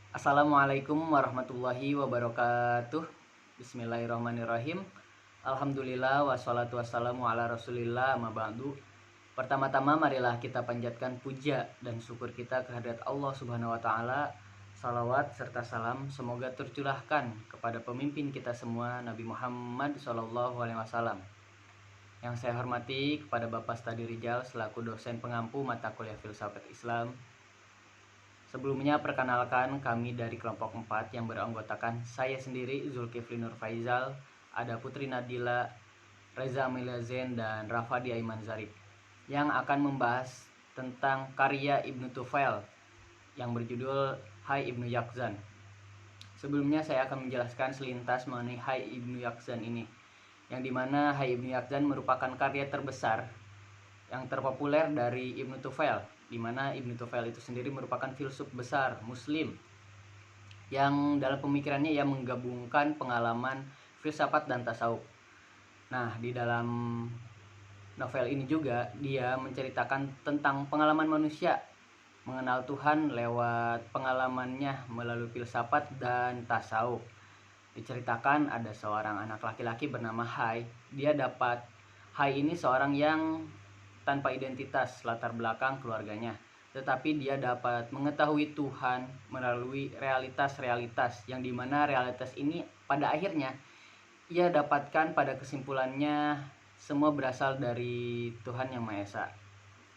Assalamualaikum warahmatullahi wabarakatuh. Bismillahirrahmanirrahim. Alhamdulillah wassalatu wassalamu ala rasulillah amma ba'du. Pertama-tama marilah kita panjatkan puja dan syukur kita kehadirat Allah Subhanahu wa taala. Salawat serta salam semoga tercurahkan kepada pemimpin kita semua Nabi Muhammad SAW. Yang saya hormati kepada Bapak Stadi Rijal selaku dosen pengampu mata kuliah Filsafat Islam. Sebelumnya perkenalkan kami dari kelompok 4 yang beranggotakan saya sendiri Zulkifli Nur Faizal, ada Putri Nadila, Reza Amelia Zain, dan Rafadi Aiman Zarif yang akan membahas tentang karya Ibnu Tufail yang berjudul Hai Ibnu Yaqzan. Sebelumnya saya akan menjelaskan selintas mengenai Hai Ibnu Yaqzan ini, yang dimana Hai Ibnu Yaqzan merupakan karya terbesar yang terpopuler dari Ibnu Tufail, di mana Ibnu Tufail itu sendiri merupakan filsuf besar Muslim yang dalam pemikirannya ia menggabungkan pengalaman filsafat dan tasawuf. Nah, di dalam novel ini juga dia menceritakan tentang pengalaman manusia mengenal Tuhan lewat pengalamannya melalui filsafat dan tasawuf. Diceritakan ada seorang anak laki-laki bernama Hai. Hai ini seorang yang tanpa identitas latar belakang keluarganya, tetapi dia dapat mengetahui Tuhan melalui realitas-realitas yang dimana realitas ini pada akhirnya ia dapatkan pada kesimpulannya semua berasal dari Tuhan Yang Maha Esa.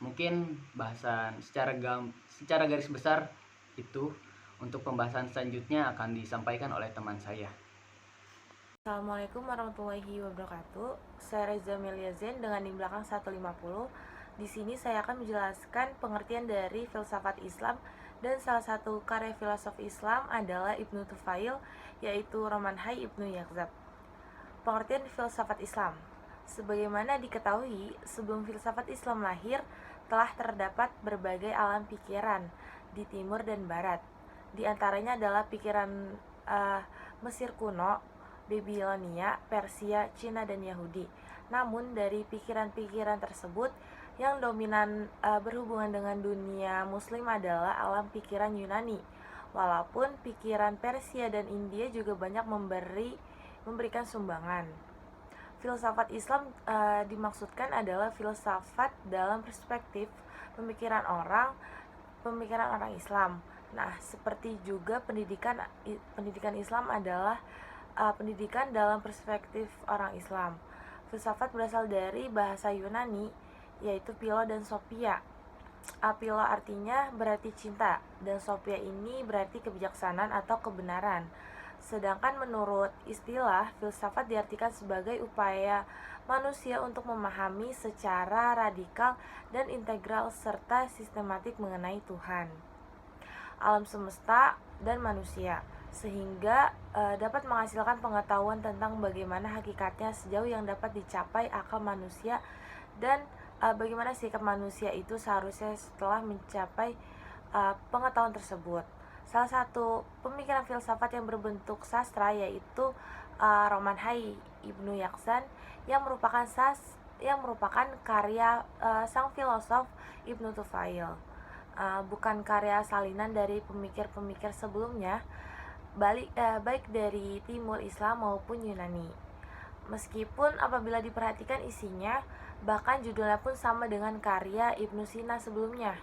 Mungkin bahasan secara garis besar itu. Untuk pembahasan selanjutnya akan disampaikan oleh teman saya. Assalamualaikum warahmatullahi wabarakatuh. Saya Reza Amelia Zain dengan di belakang 150. Di sini saya akan menjelaskan pengertian dari filsafat Islam, dan salah satu karya filosof Islam adalah Ibnu Tufail, yaitu roman Hai Ibnu Yaqzan. Pengertian filsafat Islam. Sebagaimana diketahui, sebelum filsafat Islam lahir, telah terdapat berbagai alam pikiran di timur dan barat. Di antaranya adalah pikiran Mesir kuno, Babilonia, Persia, Cina, dan Yahudi. Namun dari pikiran-pikiran tersebut, yang dominan berhubungan dengan dunia Muslim adalah alam pikiran Yunani. Walaupun pikiran Persia dan India juga banyak memberikan sumbangan. Filsafat Islam dimaksudkan adalah filsafat dalam perspektif pemikiran orang Islam. Nah, seperti juga pendidikan Islam adalah pendidikan dalam perspektif orang Islam. Filsafat berasal dari bahasa Yunani, yaitu Philo dan Sophia. Philo artinya berarti cinta, dan Sophia ini berarti kebijaksanaan atau kebenaran. Sedangkan menurut istilah, filsafat diartikan sebagai upaya manusia untuk memahami secara radikal dan integral serta sistematik mengenai Tuhan, alam semesta, dan manusia, sehingga dapat menghasilkan pengetahuan tentang bagaimana hakikatnya sejauh yang dapat dicapai akal manusia, dan bagaimana sikap manusia itu seharusnya setelah mencapai pengetahuan tersebut. Salah satu pemikiran filsafat yang berbentuk sastra yaitu roman Hai Ibnu Yaqzan yang merupakan karya sang filosof Ibnu Tufail, bukan karya salinan dari pemikir-pemikir sebelumnya, baik dari timur Islam maupun Yunani. Meskipun apabila diperhatikan isinya, bahkan judulnya pun sama dengan karya Ibnu Sina sebelumnya,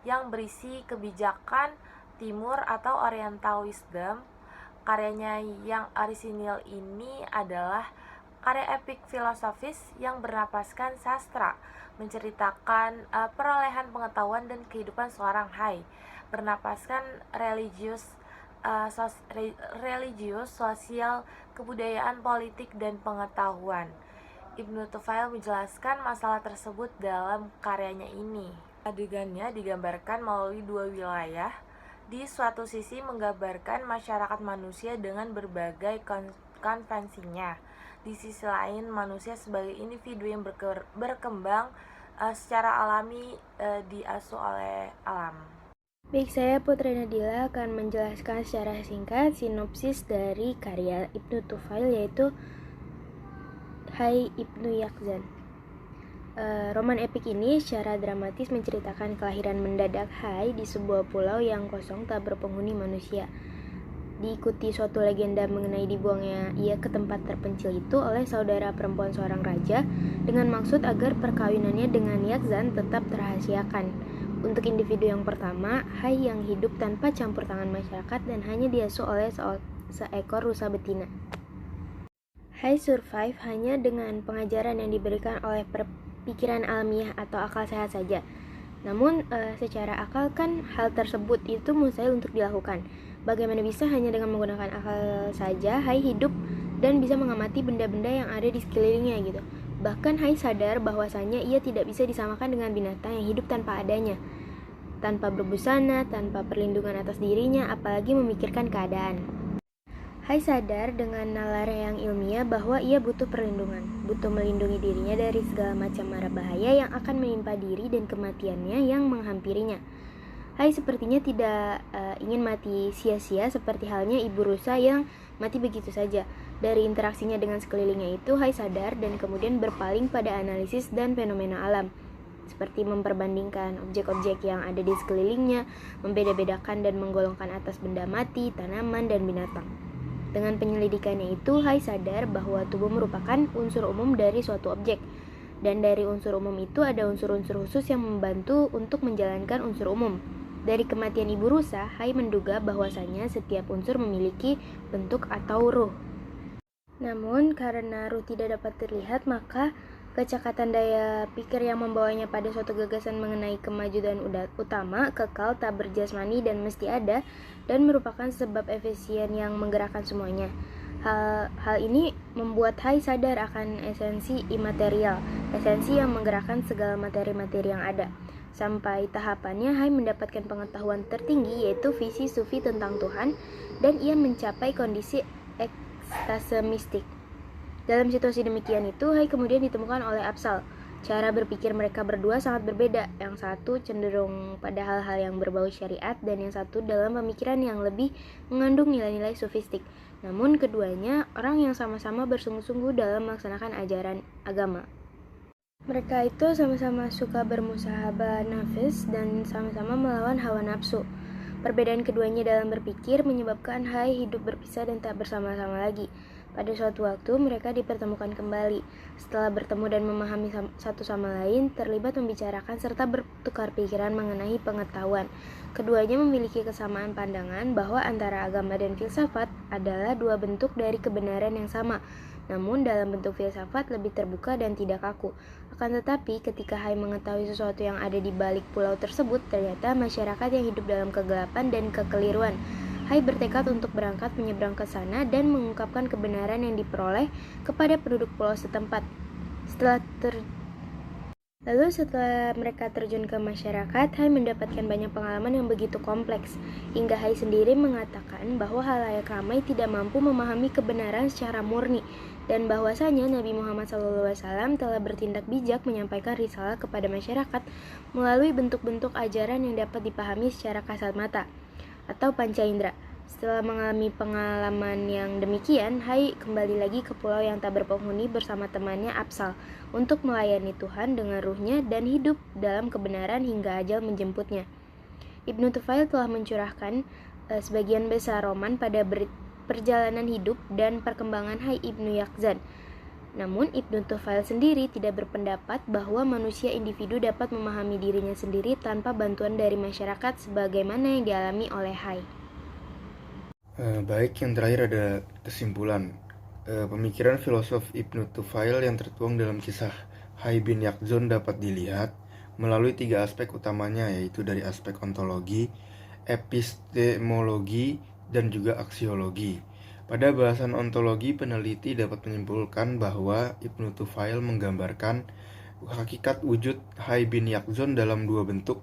yang berisi kebijakan Timur atau Oriental Wisdom. Karyanya yang orisinil ini adalah karya epik filosofis yang bernapaskan sastra, menceritakan perolehan pengetahuan dan kehidupan seorang Hai, bernapaskan religius, sosial, kebudayaan, politik, dan pengetahuan. Ibnu Tufail menjelaskan masalah tersebut dalam karyanya ini. Adegannya digambarkan melalui dua wilayah. Di suatu sisi menggambarkan masyarakat manusia dengan berbagai konvensinya. Di sisi lain manusia sebagai individu yang berkembang secara alami, diasuh oleh alam. Baik, saya Putri Nadila akan menjelaskan secara singkat sinopsis dari karya Ibnu Tufail, yaitu Hai Ibnu Yaqzan. Roman epik ini secara dramatis menceritakan kelahiran mendadak Hai di sebuah pulau yang kosong tak berpenghuni manusia. Diikuti suatu legenda mengenai dibuangnya ia ke tempat terpencil itu oleh saudara perempuan seorang raja dengan maksud agar perkawinannya dengan Yakzan tetap dirahasiakan. Untuk individu yang pertama, Hai yang hidup tanpa campur tangan masyarakat dan hanya diasuh oleh seekor rusa betina. Hai survive hanya dengan pengajaran yang diberikan oleh pikiran alamiah atau akal sehat saja. Namun secara akal kan hal tersebut itu mustahil untuk dilakukan. Bagaimana bisa hanya dengan menggunakan akal saja Hai hidup dan bisa mengamati benda-benda yang ada di sekelilingnya gitu. Bahkan Hai sadar bahwasanya ia tidak bisa disamakan dengan binatang yang hidup tanpa adanya, tanpa berbusana, tanpa perlindungan atas dirinya, apalagi memikirkan keadaan. Hai sadar dengan nalar yang ilmiah bahwa ia butuh perlindungan, butuh melindungi dirinya dari segala macam mara bahaya yang akan menimpa diri dan kematiannya yang menghampirinya. Hai sepertinya tidak ingin mati sia-sia seperti halnya ibu rusa yang mati begitu saja. Dari interaksinya dengan sekelilingnya itu, Hai sadar dan kemudian berpaling pada analisis dan fenomena alam, seperti memperbandingkan objek-objek yang ada di sekelilingnya, membeda-bedakan dan menggolongkan atas benda mati, tanaman, dan binatang. Dengan penyelidikannya itu, Hai sadar bahwa tubuh merupakan unsur umum dari suatu objek. Dan dari unsur umum itu ada unsur-unsur khusus yang membantu untuk menjalankan unsur umum. Dari kematian ibu rusa, Hai menduga bahwasanya setiap unsur memiliki bentuk atau ruh. Namun karena ruh tidak dapat terlihat, maka kecekatan daya pikir yang membawanya pada suatu gagasan mengenai kemajuan utama, kekal, tak berjasmani dan mesti ada, dan merupakan sebab efisien yang menggerakkan semuanya. Hal ini membuat Hai sadar akan esensi imaterial, esensi yang menggerakkan segala materi-materi yang ada. Sampai tahapannya Hai mendapatkan pengetahuan tertinggi, yaitu visi sufi tentang Tuhan, dan ia mencapai kondisi ekstase mistik. Dalam situasi demikian itu, Hai kemudian ditemukan oleh Absal. Cara berpikir mereka berdua sangat berbeda. Yang satu cenderung pada hal-hal yang berbau syariat dan yang satu dalam pemikiran yang lebih mengandung nilai-nilai sufistik. Namun keduanya orang yang sama-sama bersungguh-sungguh dalam melaksanakan ajaran agama. Mereka itu sama-sama suka bermusahabah nafis dan sama-sama melawan hawa nafsu. Perbedaan keduanya dalam berpikir menyebabkan Hai hidup berpisah dan tak bersama-sama lagi. Pada suatu waktu mereka dipertemukan kembali. Setelah bertemu dan memahami satu sama lain, terlibat membicarakan serta bertukar pikiran mengenai pengetahuan. Keduanya memiliki kesamaan pandangan bahwa antara agama dan filsafat adalah dua bentuk dari kebenaran yang sama. Namun dalam bentuk filsafat lebih terbuka dan tidak kaku. Akan tetapi ketika Hai mengetahui sesuatu yang ada di balik pulau tersebut, ternyata masyarakat yang hidup dalam kegelapan dan kekeliruan. Hai bertekad untuk berangkat menyeberang ke sana dan mengungkapkan kebenaran yang diperoleh kepada penduduk pulau setempat. Lalu setelah mereka terjun ke masyarakat, Hai mendapatkan banyak pengalaman yang begitu kompleks, hingga Hai sendiri mengatakan bahwa halayak ramai tidak mampu memahami kebenaran secara murni, dan bahwasanya Nabi Muhammad SAW telah bertindak bijak menyampaikan risalah kepada masyarakat melalui bentuk-bentuk ajaran yang dapat dipahami secara kasat mata atau panca indera. Setelah mengalami pengalaman yang demikian, Hai kembali lagi ke pulau yang tak berpenghuni bersama temannya Absal untuk melayani Tuhan dengan ruhnya dan hidup dalam kebenaran hingga ajal menjemputnya. Ibnu Tufail telah mencurahkan sebagian besar roman pada perjalanan hidup dan perkembangan Hai Ibnu Yakzan. Namun Ibnu Tufail sendiri tidak berpendapat bahwa manusia individu dapat memahami dirinya sendiri tanpa bantuan dari masyarakat sebagaimana yang dialami oleh Hai. Baik, yang terakhir ada kesimpulan. Pemikiran filosof Ibnu Tufail yang tertuang dalam kisah Hai bin Yakzon dapat dilihat melalui 3 aspek utamanya, yaitu dari aspek ontologi, epistemologi, dan juga aksiologi. Pada bahasan ontologi, peneliti dapat menyimpulkan bahwa Ibnu Tufail menggambarkan hakikat wujud Hai bin Yakzon dalam 2 bentuk.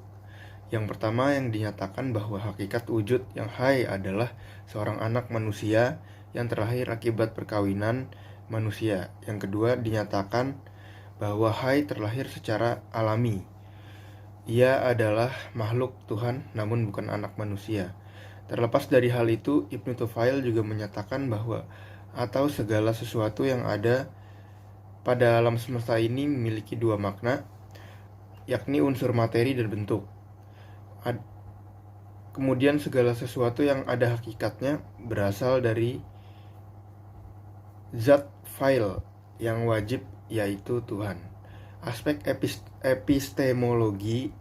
Yang pertama yang dinyatakan bahwa hakikat wujud yang Hai adalah seorang anak manusia yang terlahir akibat perkawinan manusia. Yang kedua dinyatakan bahwa Hai terlahir secara alami. Ia adalah makhluk Tuhan namun bukan anak manusia. Terlepas dari hal itu, Ibnu Tufail juga menyatakan bahwa atau segala sesuatu yang ada pada alam semesta ini memiliki dua makna, yakni unsur materi dan bentuk. Kemudian segala sesuatu yang ada hakikatnya berasal dari zat fa'il yang wajib, yaitu Tuhan. Aspek epistemologi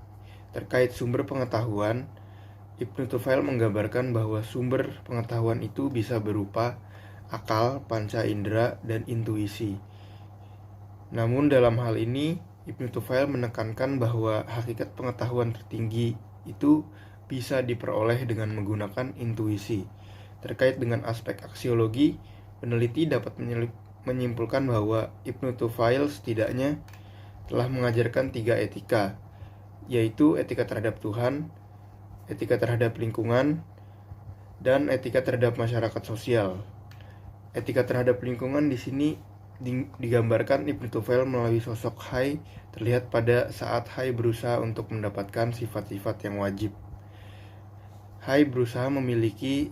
terkait sumber pengetahuan, Ibnu Tufail menggambarkan bahwa sumber pengetahuan itu bisa berupa akal, panca indera, dan intuisi. Namun dalam hal ini, Ibnu Tufail menekankan bahwa hakikat pengetahuan tertinggi itu bisa diperoleh dengan menggunakan intuisi. Terkait dengan aspek aksiologi, peneliti dapat menyimpulkan bahwa Ibnu Tufail setidaknya telah mengajarkan 3 etika, yaitu etika terhadap Tuhan, etika terhadap lingkungan, dan etika terhadap masyarakat sosial. Etika terhadap lingkungan di sini digambarkan Ibnu Tufail melalui sosok Hai terlihat pada saat Hai berusaha untuk mendapatkan sifat-sifat yang wajib. Hai berusaha memiliki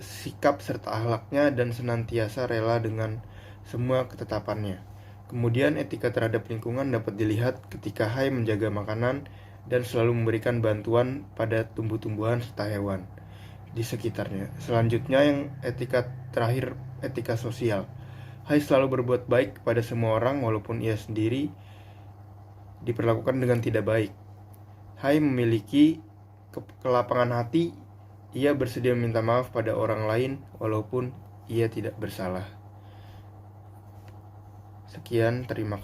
sikap serta akhlaknya dan senantiasa rela dengan semua ketetapannya. Kemudian etika terhadap lingkungan dapat dilihat ketika Hai menjaga makanan dan selalu memberikan bantuan pada tumbuh-tumbuhan serta hewan di sekitarnya. Selanjutnya yang etika terakhir, etika sosial. Hai selalu berbuat baik kepada semua orang walaupun ia sendiri diperlakukan dengan tidak baik. Hai memiliki kelapangan hati, ia bersedia minta maaf pada orang lain walaupun ia tidak bersalah. Sekian, terima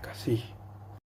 kasih.